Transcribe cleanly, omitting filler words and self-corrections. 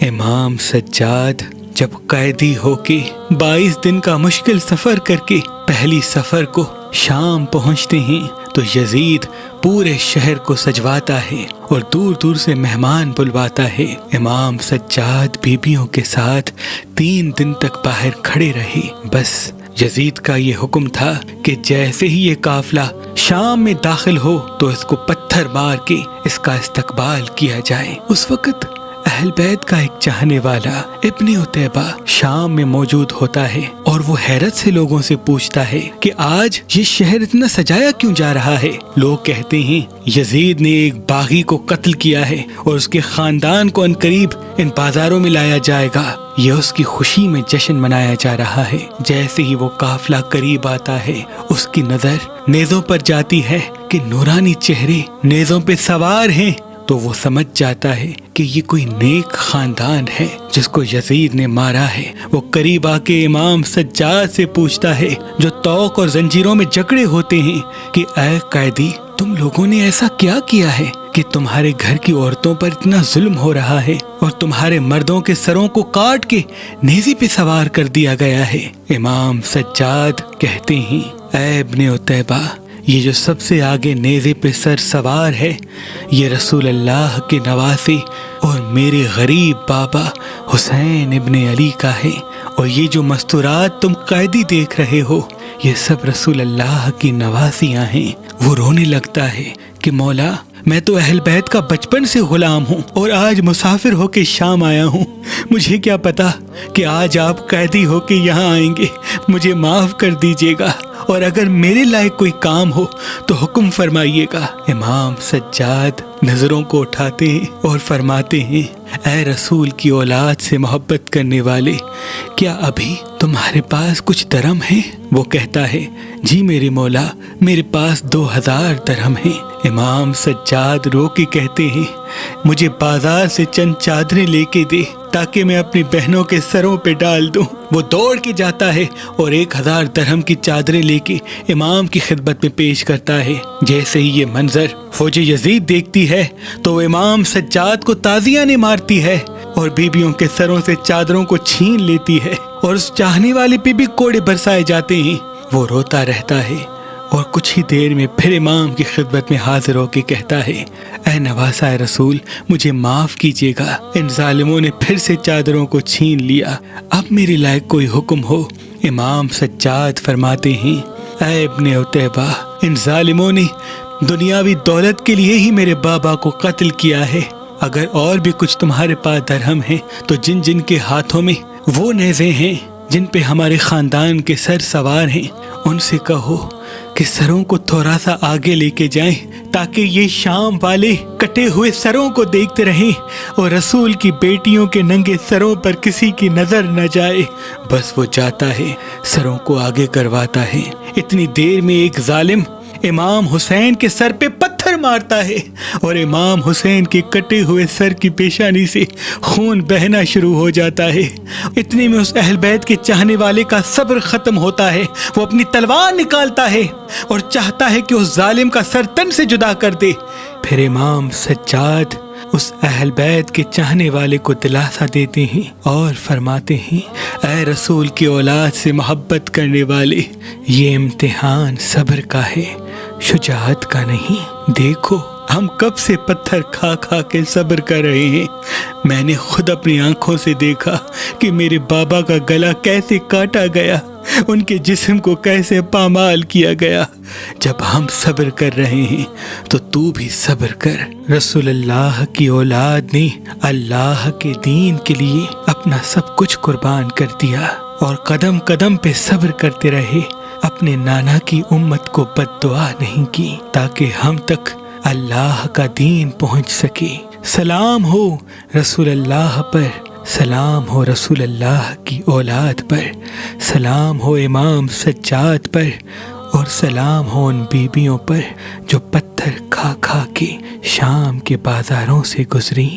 امام سجاد جب قیدی ہو کے 22 دن کا مشکل سفر کر کے پہلی سفر کو شام پہنچتے ہیں تو یزید پورے شہر کو سجواتا ہے اور دور دور سے مہمان بلواتا ہے۔ امام سجاد بیبیوں کے ساتھ 3 دن تک باہر کھڑے رہے۔ بس یزید کا یہ حکم تھا کہ جیسے ہی یہ قافلہ شام میں داخل ہو تو اس کو پتھر مار کے اس کا استقبال کیا جائے۔ اس وقت اہل بیت کا ایک چاہنے والا ابن عتیبہ شام میں موجود ہوتا ہے اور وہ حیرت سے لوگوں سے پوچھتا ہے کہ آج یہ شہر اتنا سجایا کیوں جا رہا ہے؟ لوگ کہتے ہیں یزید نے ایک باغی کو قتل کیا ہے اور اس کے خاندان کو عنقریب ان بازاروں میں لایا جائے گا، یہ اس کی خوشی میں جشن منایا جا رہا ہے۔ جیسے ہی وہ قافلہ قریب آتا ہے اس کی نظر نیزوں پر جاتی ہے کہ نورانی چہرے نیزوں پہ سوار ہیں تو وہ سمجھ جاتا ہے کہ یہ کوئی نیک خاندان ہے جس کو یزید نے مارا ہے۔ وہ قریب آ کے امام سجاد سے پوچھتا ہے جو طوق اور زنجیروں میں جکڑے ہوتے ہیں کہ اے قیدی، تم لوگوں نے ایسا کیا کیا ہے کہ تمہارے گھر کی عورتوں پر اتنا ظلم ہو رہا ہے اور تمہارے مردوں کے سروں کو کاٹ کے نیزے پہ سوار کر دیا گیا ہے؟ امام سجاد کہتے ہیں اے ابن عتیبہ، یہ جو سب سے آگے نیزے پہ سر سوار ہے یہ رسول اللہ کے نواسے اور میرے غریب بابا حسین ابن علی کا ہے، اور یہ جو مستورات تم قیدی دیکھ رہے ہو یہ سب رسول اللہ کی نواسیاں ہیں۔ وہ رونے لگتا ہے کہ مولا، میں تو اہل بیت کا بچپن سے غلام ہوں اور آج مسافر ہو کے شام آیا ہوں، مجھے کیا پتا کہ آج آپ قیدی ہو کے یہاں آئیں گے، مجھے معاف کر دیجیے گا، اور اگر میرے لائق کوئی کام ہو تو حکم فرمائیے گا۔ امام سجاد نظروں کو اٹھاتے ہیں اور فرماتے ہیں اے رسول کی اولاد سے محبت کرنے والے، کیا ابھی تمہارے پاس کچھ درہم ہے؟ وہ کہتا ہے جی میرے مولا، میرے پاس 2000 درہم ہیں۔ امام سجاد رو کے کہتے ہیں مجھے بازار سے چند چادریں لے کے دے تاکہ میں اپنی بہنوں کے سروں پہ ڈال دوں۔ وہ دوڑ کے جاتا ہے اور 1000 درہم کی چادریں لے کے امام کی خدمت میں پیش کرتا ہے۔ جیسے ہی یہ منظر فوج یزید دیکھتی ہے تو وہ امام سجاد کو تازیانے مارتی ہے اور بیبیوں کے سروں سے چادروں کو چھین لیتی ہے اور اس چاہنے والے پہ بھی کوڑے برسائے جاتے ہیں۔ وہ روتا رہتا ہے اور کچھ ہی دیر میں پھر امام کی خدمت میں حاضر ہو کے کہتا ہے اے نواسہ رسول، مجھے معاف کیجیے گا، ان ظالموں نے پھر سے چادروں کو چھین لیا، اب میرے لائق کوئی حکم ہو۔ امام سجاد فرماتے ہیں اے ابن عتیبہ، ان ظالموں نے دنیاوی دولت کے لیے ہی میرے بابا کو قتل کیا ہے، اگر اور بھی کچھ تمہارے پاس درہم ہیں تو جن جن کے ہاتھوں میں وہ نیزے ہیں جن پہ ہمارے خاندان کے سر سوار ہیں ان سے کہو کہ سروں کو تھوڑا سا آگے لے کے جائیں تاکہ یہ شام والے کٹے ہوئے سروں کو دیکھتے رہیں اور رسول کی بیٹیوں کے ننگے سروں پر کسی کی نظر نہ جائے۔ بس وہ جاتا ہے، سروں کو آگے کرواتا ہے۔ اتنی دیر میں ایک ظالم امام حسین کے سر پہ پتھر مارتا ہے اور امام حسین کے کٹے ہوئے سر کی پیشانی سے خون بہنا شروع ہو جاتا ہے۔ اتنے میں اس اہل بیت کے چاہنے والے کا صبر ختم ہوتا ہے، وہ اپنی تلوار نکالتا ہے اور چاہتا ہے کہ اس ظالم کا سر تن سے جدا کر دے۔ پھر امام سجاد اس اہل بیت کے چاہنے والے کو دلاسا دیتے ہیں اور فرماتے ہیں اے رسول کی اولاد سے محبت کرنے والے، یہ امتحان صبر کا ہے، شجاعت کا نہیں۔ دیکھو ہم کب سے پتھر کھا کھا کے صبر کر رہے ہیں، میں نے خود اپنی آنکھوں سے دیکھا کہ میرے بابا کا گلا کیسے کاٹا گیا، ان کے جسم کو کیسے پامال کیا گیا۔ جب ہم صبر کر رہے ہیں تو تو بھی صبر کر۔ رسول اللہ کی اولاد نے اللہ کے دین کے لیے اپنا سب کچھ قربان کر دیا اور قدم قدم پہ صبر کرتے رہے، اپنے نانا کی امت کو بد دعا نہیں کی تاکہ ہم تک اللہ کا دین پہنچ سکے۔ سلام ہو رسول اللہ پر، سلام ہو رسول اللہ کی اولاد پر، سلام ہو امام سجاد پر، اور سلام ہو ان بیبیوں پر جو پتھر کھا کھا کے شام کے بازاروں سے گزری۔